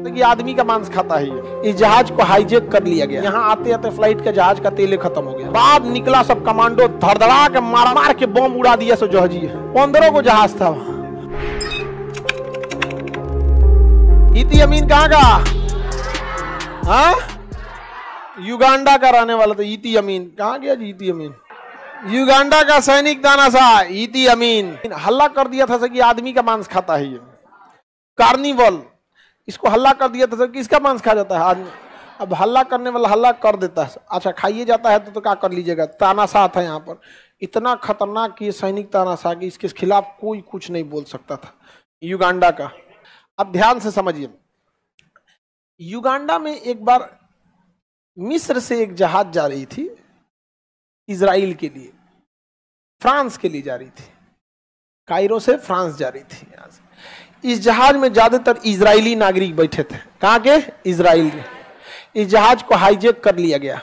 कि आदमी का मांस खाता है ये। इस जहाज को हाईजेक कर लिया गया। यहाँ आते आते फ्लाइट का जहाज का तेल खत्म हो गया। बाद निकला सब कमांडो, धड़धड़ा के मार मार के बम उड़ा दिया। सो जहाजी 15 को जहाज था। इती अमीन कहाँ का? हाँ, युगांडा का रहने वाला था। इती अमीन कहाँ गया जी? इती अमीन युगांडा का सैनिक दाना सा इती अमीन हल्ला कर दिया था कि आदमी का मांस खाता है ये। कार्निवल इसको हल्ला कर दिया था कि किसका मांस खा जाता है आदमी। अब हल्ला करने वाला हल्ला कर देता है। अच्छा खाइए जाता है तो क्या कर लीजिएगा। तानाशाह था यहाँ पर, इतना खतरनाक ये सैनिक तानाशाह कि इसके खिलाफ कोई कुछ नहीं बोल सकता था। युगांडा का अब ध्यान से समझिए। युगांडा में एक बार मिस्र से एक जहाज जा रही थी इजराइल के लिए, फ्रांस के लिए जा रही थी। कायरो से फ्रांस जा रही थी। यहाँ से इस जहाज में ज्यादातर इजरायली नागरिक बैठे थे। कहाँ के? इजराइल के। इस जहाज को हाईजेक कर लिया गया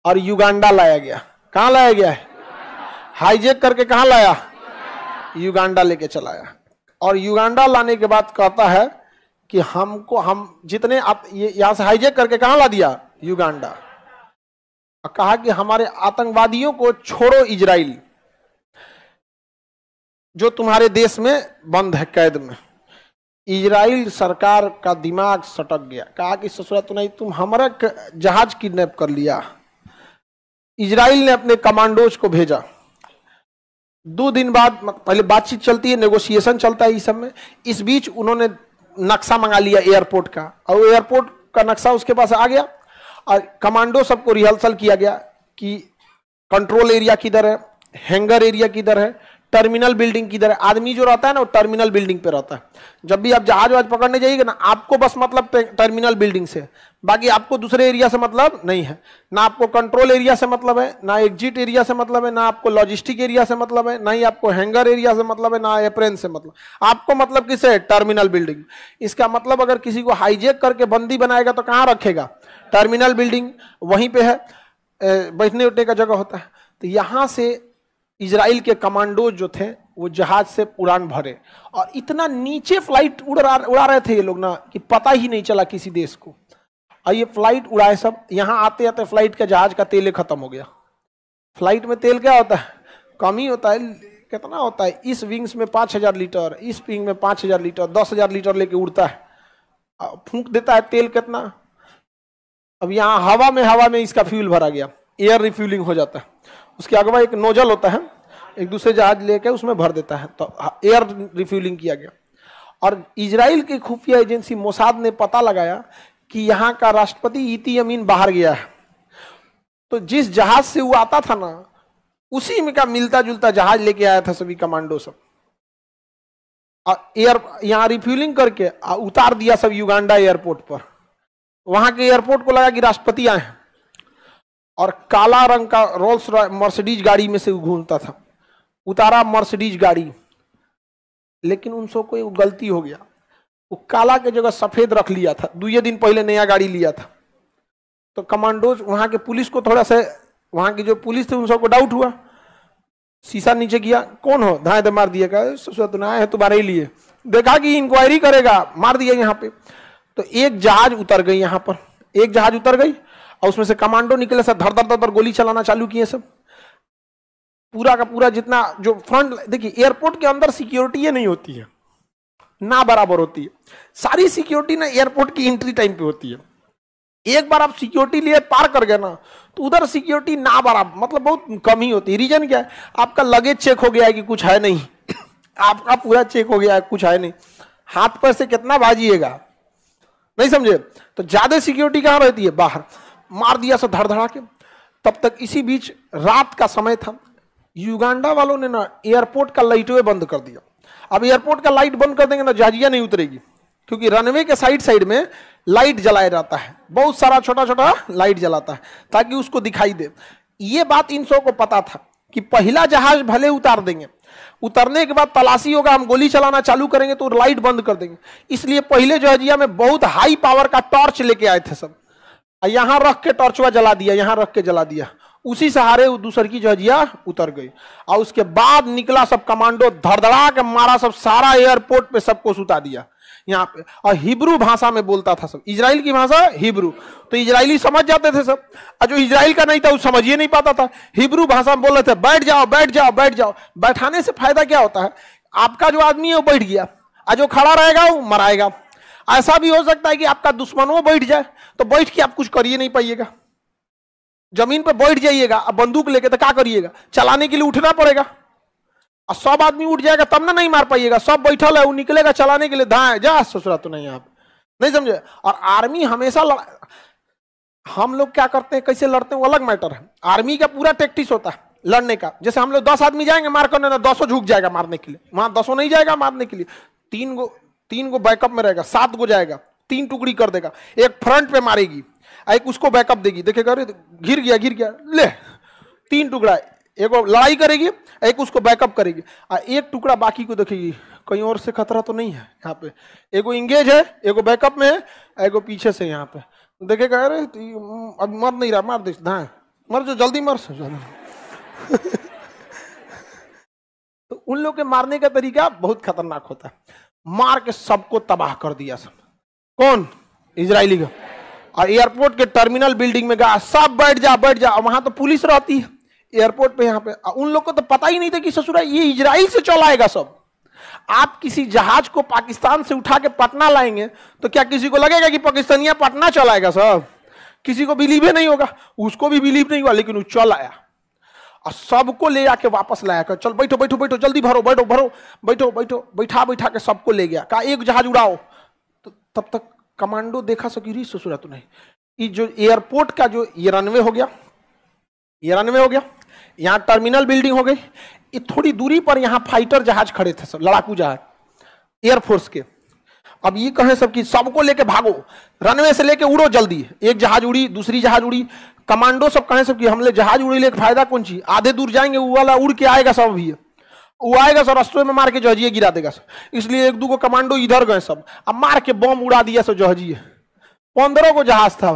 और युगांडा लाया गया। कहाँ लाया गया है? हाईजेक करके कहाँ लाया? युगांडा लेके चलाया। और युगांडा लाने के बाद कहता है कि हम जितने आप ये यहाँ से हाईजेक करके कहाँ ला दिया? युगांडा। और कहा कि हमारे आतंकवादियों को छोड़ो इजराइल, जो तुम्हारे देश में बंद है कैद में। इजराइल सरकार का दिमाग सटक गया। कहा कि ससुरा तो नहीं, तुम हमारा जहाज किडनैप कर लिया। इजराइल ने अपने कमांडोज को भेजा। 2 दिन बाद पहले बातचीत चलती है, नेगोशिएशन चलता है इस सब में। इस बीच उन्होंने नक्शा मंगा लिया एयरपोर्ट का, और एयरपोर्ट का नक्शा उसके पास आ गया और कमांडो सबको रिहर्सल किया गया कि कंट्रोल एरिया किधर है, हैंगर एरिया किधर है, टर्मिनल बिल्डिंग किधर है। आदमी जो रहता है ना वो टर्मिनल बिल्डिंग पे रहता है। जब भी आप जहाज वाज पकड़ने जाइएगा ना, आपको बस मतलब टर्मिनल बिल्डिंग से, बाकी आपको दूसरे एरिया से मतलब नहीं है। ना आपको कंट्रोल एरिया से मतलब है, ना एग्जिट एरिया से मतलब है, ना आपको लॉजिस्टिक एरिया से मतलब है, ना ही आपको हैंगर एरिया से मतलब है, ना एप्रेन से मतलब। आपको मतलब किससे? Terminal building. इसका मतलब अगर किसी को हाईजेक करके बंदी बनाएगा तो कहाँ रखेगा? Terminal building. वहीं पे है बैठने उठने का जगह होता है। तो यहाँ से इजराइल के कमांडो जो थे वो जहाज से उड़ान भरे और इतना नीचे फ्लाइट उड़ा रहे थे ये लोग ना कि पता ही नहीं चला किसी देश को। और ये फ्लाइट उड़ाए सब। यहाँ आते आते फ्लाइट का जहाज का तेल खत्म हो गया। फ्लाइट में तेल क्या होता है? कम ही होता है। कितना होता है? इस विंग्स में 5000 लीटर, इस विंग में 5000 लीटर, 10,000 लीटर लेके उड़ता है। फूंक देता है तेल कितना। अब यहाँ हवा में इसका फ्यूल भरा गया, एयर रिफ्यूलिंग हो जाता है। उसके अगवा एक नोजल होता है, एक दूसरे जहाज लेके उसमें भर देता है, तो एयर रिफ्यूलिंग किया गया। और इजराइल की खुफिया एजेंसी मोसाद ने पता लगाया कि यहाँ का राष्ट्रपति इती अमीन बाहर गया है। तो जिस जहाज से वो आता था ना, उसी में का मिलता जुलता जहाज लेके आया था सभी कमांडो सब। एयर यहाँ रिफ्यूलिंग करके उतार दिया सब युगांडा एयरपोर्ट पर। वहां के एयरपोर्ट को लगा कि राष्ट्रपति आए हैं। और काला रंग का रोल्स मर्सिडीज गाड़ी में से घूमता था। उतारा मर्सिडीज गाड़ी, लेकिन उन सब को गलती हो गया। वो काला के जगह सफेद रख लिया था। 2 दिन पहले नया गाड़ी लिया था। तो कमांडोज वहां के पुलिस को थोड़ा सा, वहां की जो पुलिस थी उन सबको डाउट हुआ। शीशा नीचे किया, कौन हो? धाए दे मार दिया। कहा आए हैं तुम्हारे लिए। देखा कि इंक्वायरी करेगा, मार दिया यहाँ पे। तो एक जहाज उतर गई यहाँ पर, एक जहाज उतर गई और उसमें से कमांडो निकले, सब धर धर धर गोली चलाना चालू किए सब। पूरा का पूरा जितना जो फ्रंट, देखिए एयरपोर्ट के अंदर सिक्योरिटी ये नहीं होती है ना, बराबर होती है। सारी सिक्योरिटी ना एयरपोर्ट की एंट्री टाइम पे होती है। एक बार आप सिक्योरिटी लिए पार कर गए ना, तो उधर सिक्योरिटी ना बराबर मतलब बहुत कम ही होती है। रीजन क्या है? आपका लगेज चेक हो गया है कि कुछ है नहीं, आपका पूरा चेक हो गया है कुछ है नहीं, हाथ पर से कितना भाजिएगा, नहीं समझे? तो ज्यादा सिक्योरिटी कहाँ रहती है? बाहर। मार दिया सब धड़धड़ा के। तब तक इसी बीच रात का समय था। युगांडा वालों ने ना एयरपोर्ट का लाइटवे बंद कर दिया। अब एयरपोर्ट का लाइट बंद कर देंगे ना, जहाजिया नहीं उतरेगी, क्योंकि रनवे के साइड में लाइट जलाया जाता है। बहुत सारा छोटा छोटा लाइट जलाता है ताकि उसको दिखाई दे। ये बात इन सबको पता था कि पहला जहाज भले उतार देंगे, उतरने के बाद तलाशी होगा, हम गोली चलाना चालू करेंगे तो लाइट बंद कर देंगे। इसलिए पहले जहाजिया में बहुत हाई पावर का टॉर्च लेके आए थे सब। यहां रख के टॉर्चवा जला दिया, यहां रख के जला दिया। उसी सहारे दूसर की जहाजिया उतर गई। और उसके बाद निकला सब कमांडो, धड़धड़ा के मारा सब, सारा एयरपोर्ट पे सबको सुता दिया यहाँ पे, और हिब्रू भाषा में बोलता था सब। इजराइल की भाषा हिब्रू, तो इजरायली समझ जाते थे सब, और जो इजराइल का नहीं था वो समझ ही नहीं पाता था। हिब्रू भाषा में बोल रहे थे बैठ जाओ बैठ जाओ बैठ जाओ। बैठाने से फायदा क्या होता है, आपका जो आदमी है वो बैठ गया, और जो खड़ा रहेगा वो मराएगा। ऐसा भी हो सकता है कि आपका दुश्मन वो बैठ जाए, तो बैठ के आप कुछ करिए नहीं पाइएगा। जमीन पर बैठ जाइएगा, अब बंदूक लेके तो क्या करिएगा, चलाने के लिए उठना पड़ेगा, और सब आदमी उठ जाएगा तब ना नहीं मार पाइएगा। सब बैठल है, वो निकलेगा चलाने के लिए, धाए जा ससुरा तो नहीं, आप नहीं समझे। और आर्मी हमेशा हम लोग क्या करते हैं, कैसे लड़ते हैं वो अलग मैटर है। आर्मी का पूरा टैक्टिस होता है लड़ने का। जैसे हम लोग 10 आदमी जाएंगे मार करने, ना 10 झुक जाएगा मारने के लिए, वहां 10 नहीं जाएगा मारने के लिए, 3 गो बैकअप में रहेगा, 7 गो जाएगा, 3 टुकड़ी कर देगा, एक फ्रंट पे मारेगी, एक उसको बैकअप देगी, देखेगा अरे गिर गया ले 3 टुकड़ा, एक लड़ाई करेगी, एक उसको बैकअप करेगी, और एक टुकड़ा बाकी को देखेगी कहीं और से खतरा तो नहीं है। यहाँ पे एगो इंगेज है, एगो बैकअप में है, एगो पीछे से यहाँ पे देखेगा अरे अब मर नहीं रहा, मार दे धाए, मर जो जल्दी मर तो उन लोग के मारने का तरीका बहुत खतरनाक होता है। मार के सबको तबाह कर दिया सब। कौन? इजरायली का। और एयरपोर्ट के टर्मिनल बिल्डिंग में गया, सब बैठ जा, वहां तो पुलिस रहती है एयरपोर्ट पे। यहाँ पे उन लोग को तो पता ही नहीं था कि ससुरा ये इजराइल से चलाएगा सब। आप किसी जहाज को पाकिस्तान से उठा के पटना लाएंगे तो क्या किसी को लगेगा कि पाकिस्तानिया पटना चलाएगा सब? किसी को बिलीव ही नहीं होगा, उसको भी बिलीव नहीं हुआ, लेकिन वो चल आया और सबको ले जाके वापस लाया कर, चल बैठो बैठो बैठो जल्दी भरो बैठो भरो बैठो बैठो, बैठा के सबको ले गया, कहा एक जहाज उड़ाओ। तो तब तक कमांडो देखा सकी री ससुरा तो नहीं। ये जो एयरपोर्ट का जो ये रनवे हो गया, यहाँ टर्मिनल बिल्डिंग हो गई, ये थोड़ी दूरी पर यहाँ फाइटर जहाज खड़े थे सब, लड़ाकू जहाज एयरफोर्स के। अब ये कहें सब कि सबको लेके भागो, रनवे से लेके उड़ो जल्दी। एक जहाज उड़ी, दूसरी जहाज उड़ी, कमांडो सब कहें सब कि हमले जहाज उड़ी लेके फायदा कौन चीज, आधे दूर जाएंगे वो वाला उड़ के आएगा सब, भी वो आएगा सब रस्तों में मार के जहाजिए गिरा देगा सब। इसलिए 1-2 कमांडो इधर गए सब, अब मार के बम उड़ा दिया सब जहाजिए। 15 को जहाज था,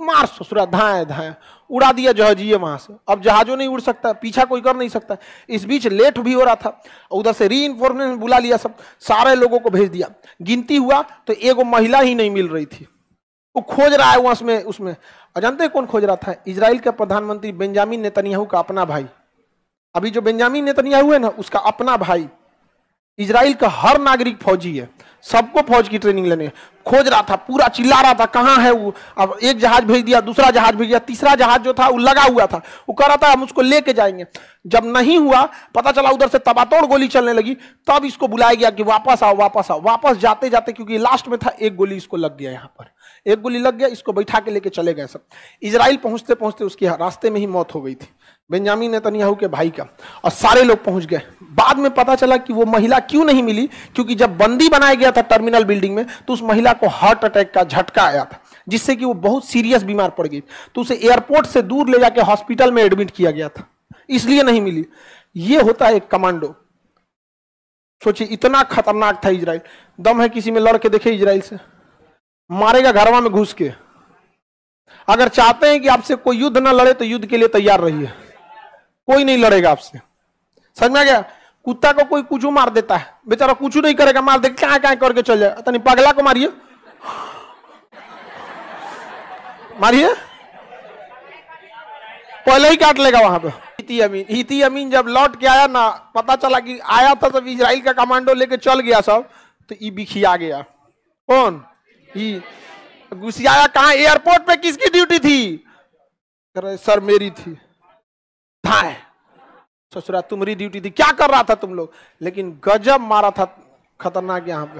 मार ससुरा धाए उड़ा दिया जहाजिए वहां से। अब जहाजों नहीं उड़ सकता, पीछा कोई कर नहीं सकता। इस बीच लेट भी हो रहा था, उधर से रीइंफोर्समेंट बुला लिया सब, सारे लोगों को भेज दिया। गिनती हुआ तो एगो महिला ही नहीं मिल रही थी, वो खोज रहा है उसमें। जानते हैं कौन खोज रहा था? इजराइल का प्रधानमंत्री बेंजामिन नेतन्याहू का अपना भाई। अभी जो बेंजामिन नेतन्याहू है ना, उसका अपना भाई इजराइल का हर नागरिक फौजी है, सबको फौज की ट्रेनिंग लेने खोज रहा था, पूरा चिल्ला रहा था कहाँ है वो। अब एक जहाज भेज दिया, दूसरा जहाज भेज दिया, तीसरा जहाज जो था वो लगा हुआ था, वो कह रहा था हम उसको लेके जाएंगे। जब नहीं हुआ, पता चला उधर से तबातोड़ गोली चलने लगी, तब इसको बुलाया गया कि वापस आओ वापस आओ। वापस जाते जाते क्योंकि लास्ट में था, एक गोली इसको लग गया, यहाँ पर एक गोली लग गया, इसको बैठा के लेके चले गए सब। इजराइल पहुंचते पहुंचते उसकी रास्ते में ही मौत हो गई थी, बेंजामिन नेतन्याहू के भाई का, और सारे लोग पहुंच गए। बाद में पता चला कि वो महिला क्यों नहीं मिली, क्योंकि जब बंदी बनाया गया था टर्मिनल बिल्डिंग में, तो उस महिला को हार्ट अटैक का झटका आया था, जिससे कि वो बहुत सीरियस बीमार पड़ गई। तो उसे एयरपोर्ट से दूर ले जाके हॉस्पिटल में एडमिट किया गया था, इसलिए नहीं मिली। ये होता है एक कमांडो। सोचिए इतना खतरनाक था इजराइल। दम है किसी में लड़ के देखे इजराइल से, मारेगा घरवा में घुस के। अगर चाहते हैं कि आपसे कोई युद्ध ना लड़े तो युद्ध के लिए तैयार रहिए, कोई नहीं लड़ेगा आपसे। समझ में आ गया? कुत्ता को कोई कुछ मार देता है, बेचारा कुछ नहीं करेगा, मार दे क्या क्या करके चल जाए। तनी पगला को मारिए, मारिए, पहले ही काट लेगा वहां पे। इती अमीन जब लौट के आया ना, पता चला कि आया था तब इजराइल का कमांडो लेके चल गया सब, तो ई बिखिया गया। कौन? घुसियाया कहां? एयरपोर्ट पे किसकी ड्यूटी थी? अरे सर मेरी थी। थाए ससुरा तुम्हारी ड्यूटी थी, क्या कर रहा था तुम लोग? लेकिन गजब मारा था खतरनाक यहाँ पे।